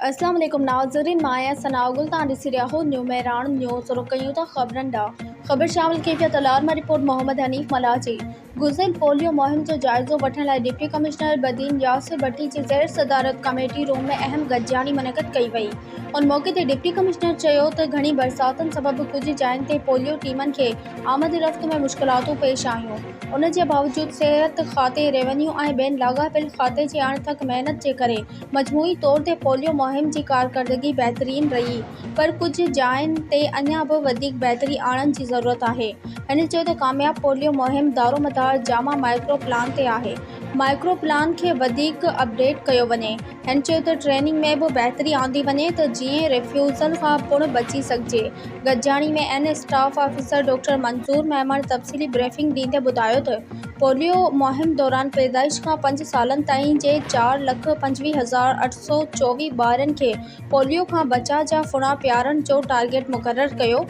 अस्सलाम वालेकुम नाज़रीन, माया सनाउल तां ॾिसी रहिया हो न्यू मेरान न्यूज़। रुकयूं था ख़बरनि ॾांहुं। ख़बर शामिल कैफ़ियत अलार्मा रिपोर्ट मोहम्मद हनीफ़ मलाजी। गुज़िरियल पोलियो मुहिम जो जाइज़ो वठण लाइ डिप्टी कमिश्नर बदीन यासिर भट्टी जी ज़ेर सदारत कमेटी रूम में अहम गॾिजाणी मुनक़द कई वई। उन मौक़े ते डिप्टी कमिश्नर चयो त घणी बरसातुनि सबबि कुझु जायुनि ते पोलियो टीमनि खे आमद रफ़्त में मुश्किलातूं पेश आयूं। उन जे बावजूदि सिहत खाते, रेवेन्यू ऐं ॿियनि लाॻापियल खाते जी अणथक महिनत जे करे मजमूई तौर ते पोलियो मुहिम जी कारकर्दगी बहितरीन रही, पर कुझु जायुनि ते अञा बि वधीक बहितरी आणण जी ज़रूरत आहे। हिन चयो त कामयाब पोलियो मुहिम दारोमदार जामा माइक्रो प्लान ते आहे। माइक्रो प्लान खे वधीक अपडेट कयो वञे। हिन चयो त ट्रेनिंग में बि बहितरी आंदी वञे त जीअं रिफ्यूज़ल खां पिणु बची सघिजे। गॾिजाणी में एन स्टाफ ऑफिसर डॉक्टर मंज़ूर मेमण तफ़सीली ब्रीफिंग ॾींदे ॿुधायो त पोलियो मुहिम दौरान पैदाइश खां 5 सालनि ताईं जे 4,25,824 ॿारनि खे पोलियो खां बचा जा फुणा पियारण जो टारगेट मुक़ररु कयो